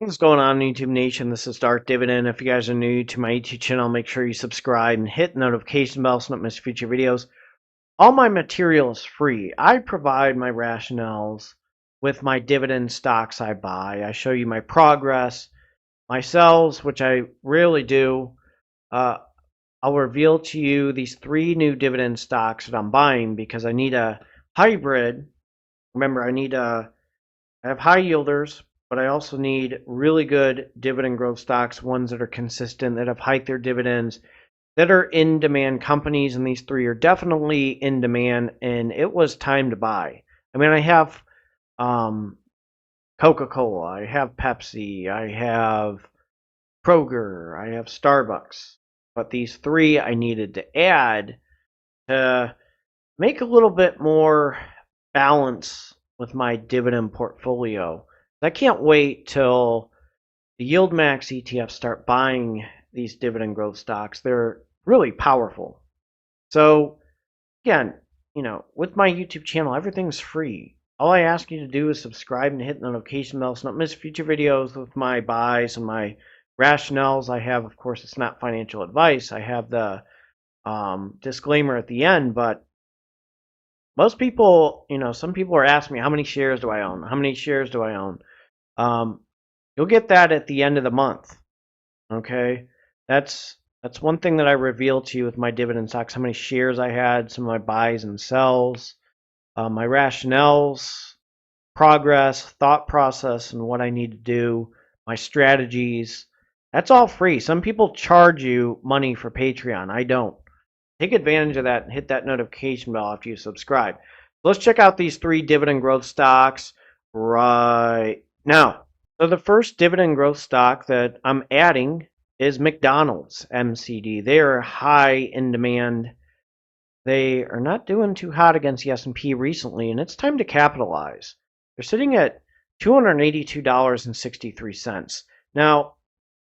What's going on, YouTube Nation? This is Dark Dividend. If you guys are new to my YouTube channel, make sure you subscribe and hit the notification bell so you don't miss future videos. All my material is free. I provide my rationales with my dividend stocks I buy. I show you my progress, my sells, which I rarely do. I'll reveal to you these 3 new dividend stocks that I'm buying because I need a hybrid. Remember, I have high yielders, but I also need really good dividend growth stocks, ones that are consistent, that have hiked their dividends, that are in demand companies, and these 3 are definitely in demand, and it was time to buy. I mean, I have Coca-Cola, I have Pepsi, I have Kroger, I have Starbucks, but these 3 I needed to add to make a little bit more balance with my dividend portfolio. I can't wait till the Yieldmax ETFs start buying these dividend growth stocks. They're really powerful. So again, with my YouTube channel, everything's free. All I ask you to do is subscribe and hit the notification bell so you don't miss future videos with my buys and my rationales. I have, of course, it's not financial advice. I have the disclaimer at the end, but most people, some people are asking me, how many shares do I own? How many shares do I own? You'll get that at the end of the month. Okay, that's one thing that I revealed to you with my dividend stocks: how many shares I had, some of my buys and sells, my rationales, progress, thought process, and what I need to do, my strategies. That's all free. Some people charge you money for Patreon. I don't. Take advantage of that and hit that notification bell after you subscribe. Let's check out these 3 dividend growth stocks right now. So the first dividend growth stock that I'm adding is McDonald's MCD. They are high in demand. They are not doing too hot against the S&P recently, and it's time to capitalize. They're sitting at $282.63. Now,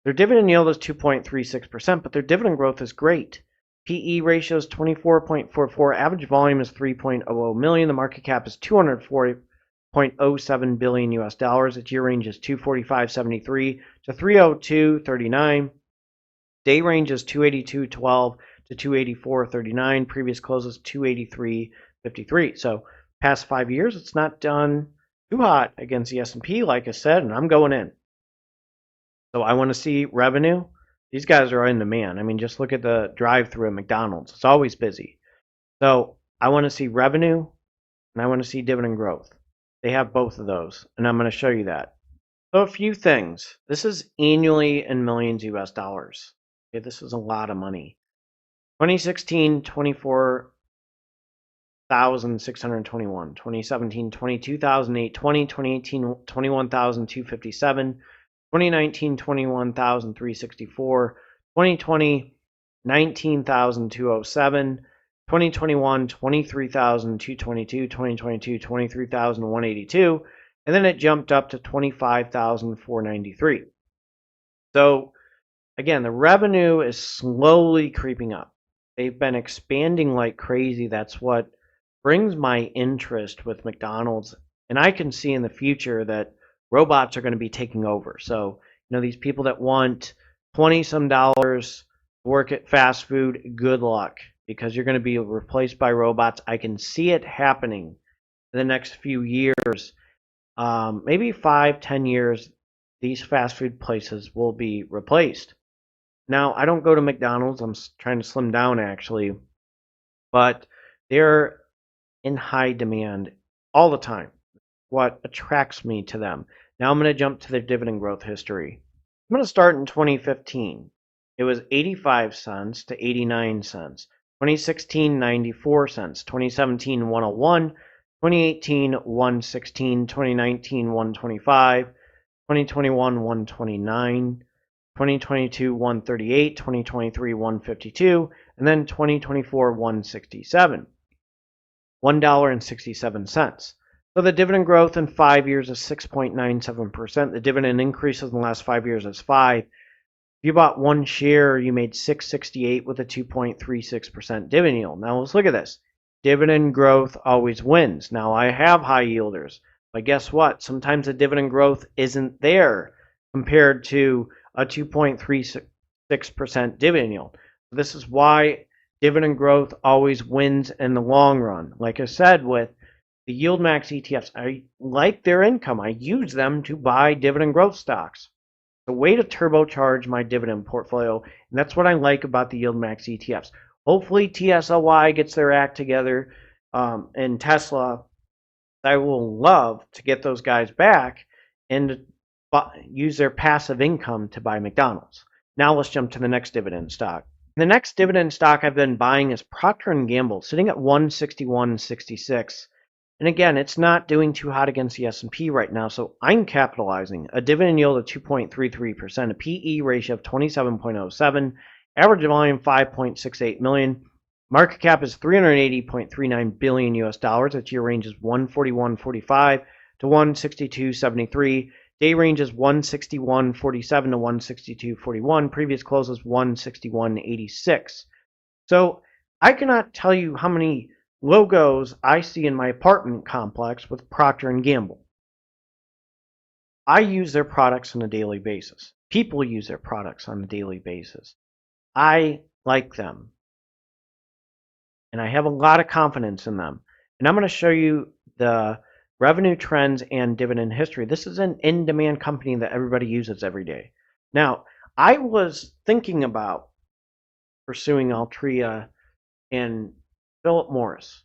their dividend yield is 2.36%, but their dividend growth is great. PE ratio is 24.44. Average volume is 3.00 million. The market cap is 240.07 billion US dollars. Its year range is 245.73 to 302.39. Day range is 282.12 to 284.39. Previous close is 283.53. So past 5 years, it's not done too hot against the S&P, like I said, and I'm going in. So I want to see revenue. These guys are in demand. I mean, just look at the drive-through at McDonald's. It's always busy. So I want to see revenue, and I want to see dividend growth. They have both of those, and I'm going to show you that. So a few things. This is annually in millions US dollars. Okay, this is a lot of money. 2016, 24,621. 2017, 22,008. 2018, 21,257. 2019, 21,364. 2020, 19,207. 2021, 23,222. 2022, 23,182. And then it jumped up to 25,493. So again, the revenue is slowly creeping up. They've been expanding like crazy. That's what brings my interest with McDonald's. And I can see in the future that robots are going to be taking over. So, these people that want 20 some dollars to work at fast food, good luck, because you're going to be replaced by robots. I can see it happening in the next few years. Maybe 5-10 years, these fast food places will be replaced. Now, I don't go to McDonald's. I'm trying to slim down, actually. But they're in high demand all the time. What attracts me to them. Now I'm going to jump to their dividend growth history. I'm going to start in 2015. It was 85 cents to 89 cents. 2016, 94 cents. 2017, 101. 2018, 116. 2019, 125. 2021, 129. 2022, 138. 2023, 152. And then 2024, 167. $1.67. So the dividend growth in 5 years is 6.97%. The dividend increases in the last 5 years is 5. If you bought 1 share, you made $6.68 with a 2.36% dividend yield. Now let's look at this. Dividend growth always wins. Now I have high yielders, but guess what? Sometimes the dividend growth isn't there. compared to a 2.36% dividend yield. This is why dividend growth always wins in the long run. Like I said, with the Yieldmax ETFs, I like their income. I use them to buy dividend growth stocks. It's a way to turbocharge my dividend portfolio, and that's what I like about the Yieldmax ETFs. Hopefully TSLY gets their act together, and Tesla. I will love to get those guys back and use their passive income to buy McDonald's. Now let's jump to the next dividend stock. The next dividend stock I've been buying is Proctor and Gamble, sitting at 161.66. And again, it's not doing too hot against the S&P right now, so I'm capitalizing. A dividend yield of 2.33%, a PE ratio of 27.07, average volume 5.68 million. Market cap is $380.39 billion US dollars. Its year range is 141.45 to 162.73. Day range is 161.47 to 162.41. Previous close is 161.86. So I cannot tell you how many logos I see in my apartment complex with Proctor and Gamble. I use their products on a daily basis. People use their products on a daily basis. I like them. And I have a lot of confidence in them. And I'm going to show you the revenue trends and dividend history. This is an in-demand company that everybody uses every day. Now, I was thinking about pursuing Altria and Philip Morris.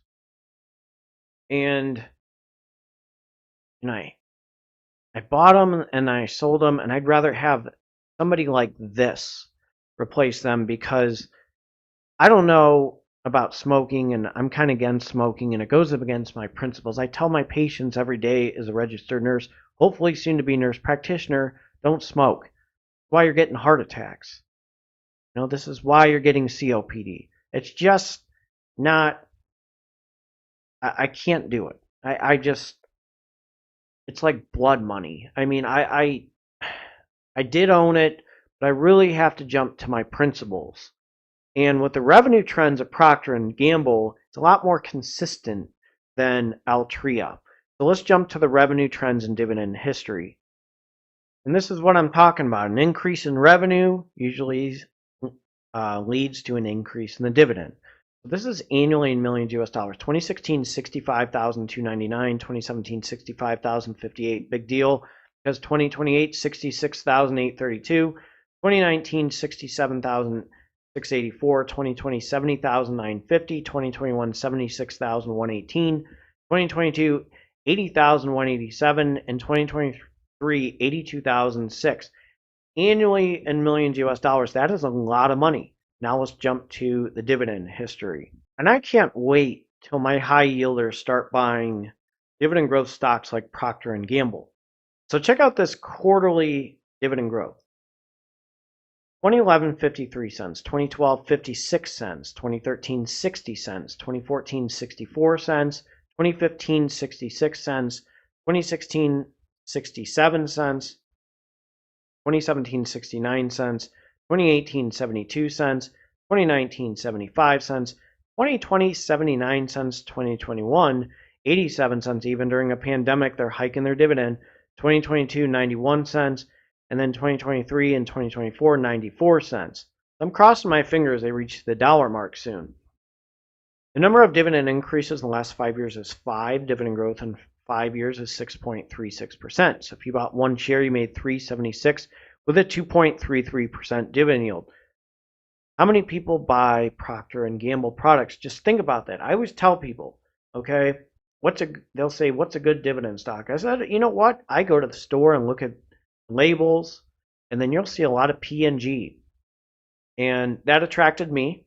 And I bought them and I sold them, and I'd rather have somebody like this replace them, because I don't know about smoking, and I'm kind of against smoking, and it goes up against my principles. I tell my patients every day as a registered nurse, hopefully soon to be nurse practitioner, don't smoke. That's why you're getting heart attacks. This is why you're getting COPD. It's just not, I can't do it. I just, it's like blood money. I mean, I did own it, but I really have to jump to my principles. And with the revenue trends of Procter and Gamble, it's a lot more consistent than Altria. So let's jump to the revenue trends and dividend history. And this is what I'm talking about. An increase in revenue usually leads to an increase in the dividend. So this is annually in millions US dollars. 2016, $65,299. 2017, $65,058. Big deal, because 2028, $66,832. 2019, $67,684. 2020, $70,950. 2021, $76,118. 2022, $80,187. And 2023, $82,006. Annually in millions US dollars. That is a lot of money. Now let's jump to the dividend history. And I can't wait till my high yielders start buying dividend growth stocks like Procter and Gamble. So check out this quarterly dividend growth. 2011, 53 cents. 2012, 56 cents. 2013, 60 cents. 2014, 64 cents. 2015, 66 cents. 2016, 67 cents. 2017, 69 cents. 2018, 72 cents. 2019, 75 cents. 2020, 79 cents. 2021, 87 cents. Even during a pandemic, they're hiking their dividend. 2022, 91 cents. And then 2023 and 2024, 94 cents. I'm crossing my fingers they reach the dollar mark soon. The number of dividend increases in the last 5 years is 5. Dividend growth in 5 years is 6.36%. So if you bought one share, you made $3.76 with a 2.33% dividend yield. How many people buy Procter and Gamble products? Just think about that. I always tell people, okay, they'll say, what's a good dividend stock? I said, you know what? I go to the store and look at labels, and then you'll see a lot of P&G. And that attracted me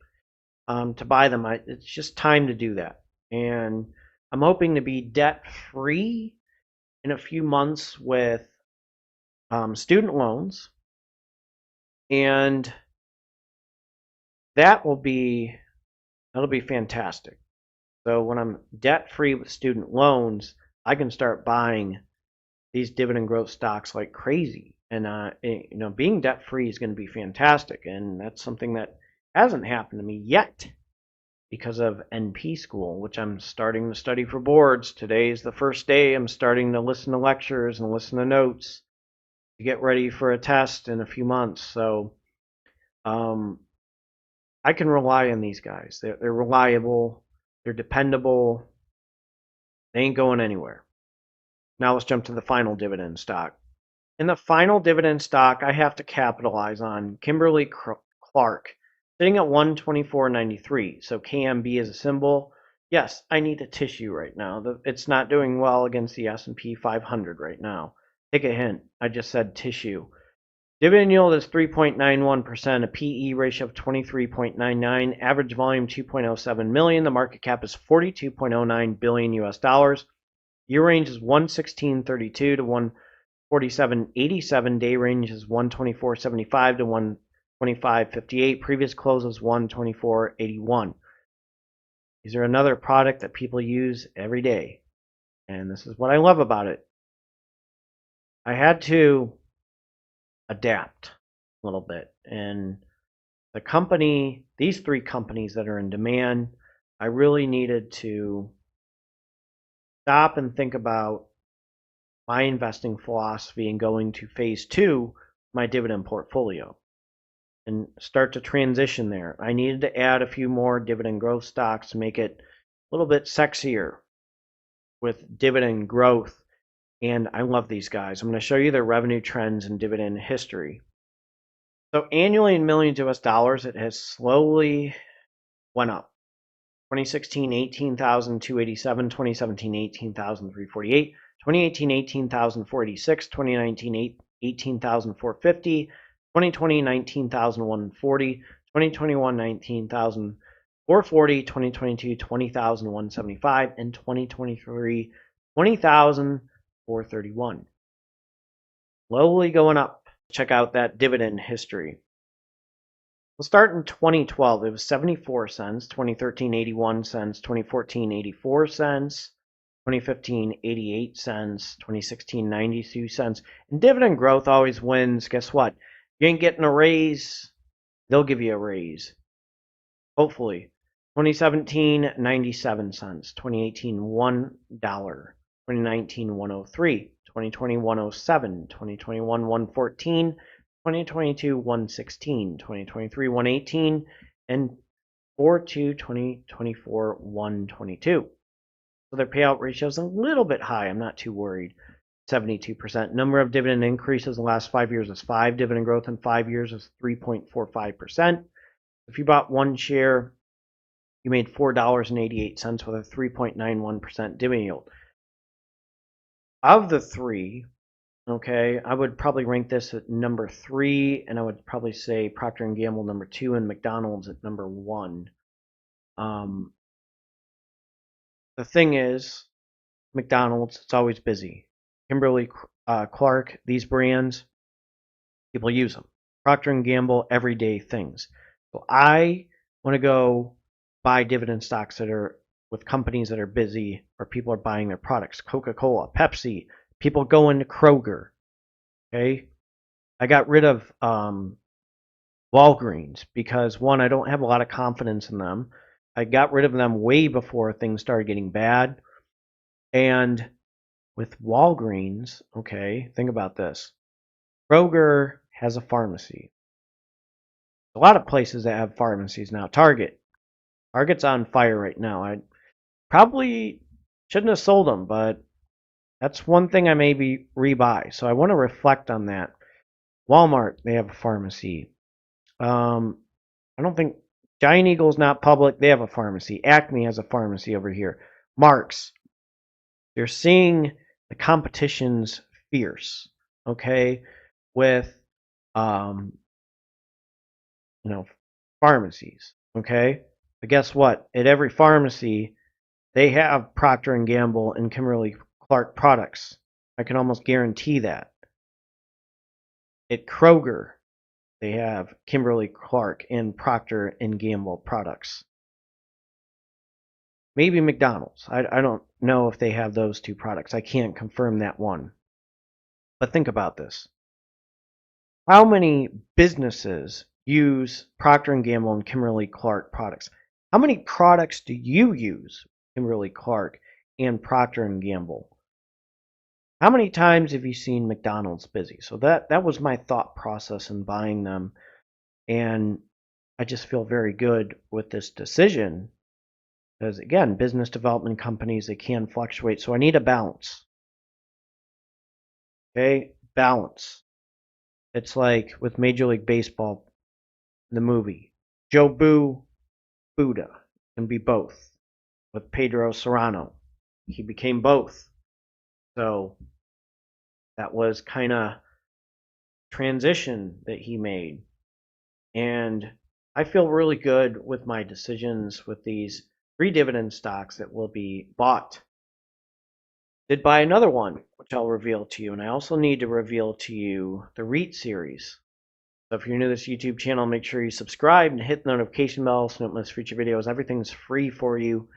to buy them. It's just time to do that. And I'm hoping to be debt-free in a few months with student loans. And that'll be fantastic. So when I'm debt-free with student loans, I can start buying these dividend growth stocks like crazy. And being debt-free is going to be fantastic. And that's something that hasn't happened to me yet because of NP school, which I'm starting to study for boards. Today is the first day I'm starting to listen to lectures and listen to notes to get ready for a test in a few months. So I can rely on these guys. They're reliable. They're dependable. They ain't going anywhere. Now let's jump to the final dividend stock. In the final dividend stock, I have to capitalize on Kimberly Clark, sitting at 124.93. So KMB is a symbol. Yes, I need a tissue right now. It's not doing well against the S&P 500 right now. Take a hint. I just said tissue. Dividend yield is 3.91%, a PE ratio of 23.99, average volume 2.07 million. The market cap is 42.09 billion US dollars. Year range is 116.32 to 147.87. Day range is 124.75 to 125.58. Previous close was 124.81. These are another product that people use every day, and this is what I love about it. I had to adapt a little bit, and the company, these three companies that are in demand, I really needed to stop and think about my investing philosophy and going to phase two, my dividend portfolio, and start to transition there. I needed to add a few more dividend growth stocks to make it a little bit sexier with dividend growth. And I love these guys. I'm going to show you their revenue trends and dividend history. So annually in millions US dollars, it has slowly went up. 2016, 18,287, 2017, 18,348, 2018, 18,486, 2019, 18,450, 2020, 19,140, 2021, 19,440, 2022, 20,175, and 2023, 20,431. Slowly going up. Check out that dividend history. We'll start in 2012. It was 74 cents. 2013, 81 cents. 2014, 84 cents. 2015, 88 cents. 2016, 92 cents. And dividend growth always wins. Guess what? You ain't getting a raise. They'll give you a raise. Hopefully. 2017, 97 cents. 2018, $1. 2019, 103. 2020, 107. 2021, 114. 2022, 116. 2023, 118. And 2024, 122. So their payout ratio is a little bit high. I'm not too worried. 72%. Number of dividend increases in the last 5 years is 5. Dividend growth in 5 years is 3.45%. If you bought one share, you made $4.88 with a 3.91% dividend yield. Of the three, okay, I would probably rank this at number 3, and I would probably say Proctor and Gamble number 2 and McDonald's at number 1. The thing is, McDonald's, it's always busy. Kimberly Clark, these brands, people use them. Proctor and Gamble, everyday things. So I want to go buy dividend stocks that are with companies that are busy, or people are buying their products. Coca-Cola, Pepsi, people go into Kroger. Okay, I got rid of Walgreens because, one, I don't have a lot of confidence in them. I got rid of them way before things started getting bad. And with Walgreens, okay, think about this. Kroger has a pharmacy. A lot of places that have pharmacies now. Target's on fire right now. I probably shouldn't have sold them, but that's one thing I maybe rebuy. So I want to reflect on that. Walmart, they have a pharmacy. I don't think Giant Eagle's not public. They have a pharmacy. Acme has a pharmacy over here. Marks, you're seeing the competition's fierce, okay, with pharmacies, okay. But guess what? At every pharmacy, they have Proctor and Gamble and Kimberly Clark products. I can almost guarantee that. At Kroger, they have Kimberly Clark and Proctor and Gamble products. Maybe McDonald's. I don't know if they have those two products. I can't confirm that one. But think about this. How many businesses use Proctor and Gamble and Kimberly Clark products? How many products do you use Kimberly Clark and Proctor and Gamble? How many times have you seen McDonald's busy? So that was my thought process in buying them. And I just feel very good with this decision because, again, business development companies, they can fluctuate. So I need a balance. Okay, balance. It's like with Major League Baseball, the movie. Jobu Buddha can be both. With Pedro Serrano, he became both. So that was kind of transition that he made. And I feel really good with my decisions with these 3 dividend stocks that will be bought. Did buy another one, which I'll reveal to you. And I also need to reveal to you the REIT series. So if you're new to this YouTube channel, make sure you subscribe and hit the notification bell so you don't miss future videos. Everything's free for you.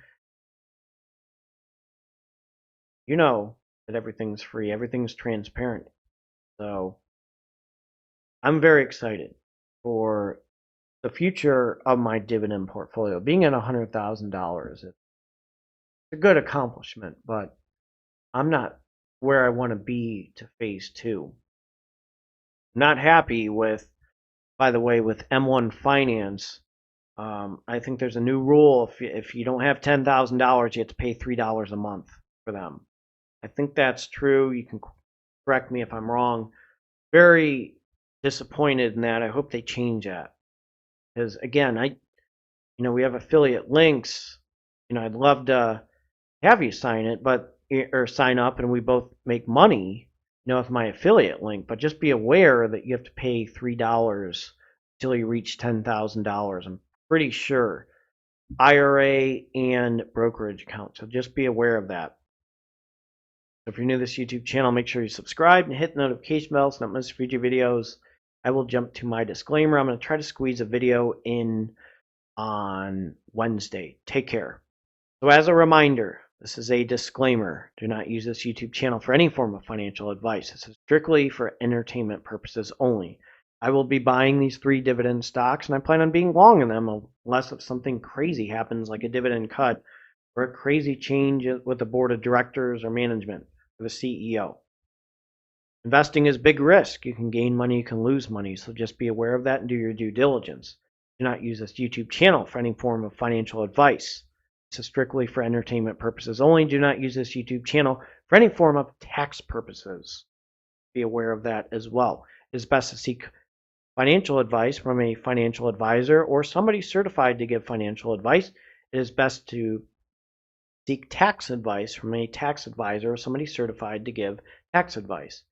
You know that everything's free. Everything's transparent. So I'm very excited for the future of my dividend portfolio. Being at $100,000, it's a good accomplishment, but I'm not where I want to be to phase 2. Not happy with, by the way, with M1 Finance. I think there's a new rule. If you don't have $10,000, you have to pay $3 a month for them. I think that's true. You can correct me if I'm wrong. Very disappointed in that. I hope they change that. Because again, we have affiliate links. I'd love to have you sign it, or sign up, and we both make money, with my affiliate link. But just be aware that you have to pay $3 until you reach $10,000. I'm pretty sure. IRA and brokerage account. So just be aware of that. So if you're new to this YouTube channel, make sure you subscribe and hit the notification bell so you don't miss future videos. I will jump to my disclaimer. I'm going to try to squeeze a video in on Wednesday. Take care. So as a reminder, this is a disclaimer. Do not use this YouTube channel for any form of financial advice. This is strictly for entertainment purposes only. I will be buying these 3 dividend stocks, and I plan on being long in them unless if something crazy happens like a dividend cut or a crazy change with the board of directors or management or the CEO. Investing is big risk. You can gain money, you can lose money, so just be aware of that and do your due diligence. Do not use this YouTube channel for any form of financial advice. This is strictly for entertainment purposes only. Do not use this YouTube channel for any form of tax purposes. Be aware of that as well. It is best to seek financial advice from a financial advisor or somebody certified to give financial advice. It is best to seek tax advice from a tax advisor or somebody certified to give tax advice.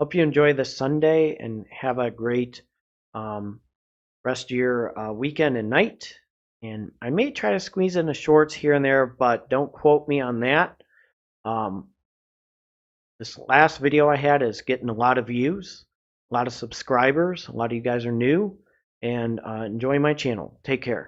Hope you enjoy this Sunday and have a great rest of your weekend and night. And I may try to squeeze in the shorts here and there, but don't quote me on that. This last video I had is getting a lot of views, a lot of subscribers. A lot of you guys are new and enjoy my channel. Take care.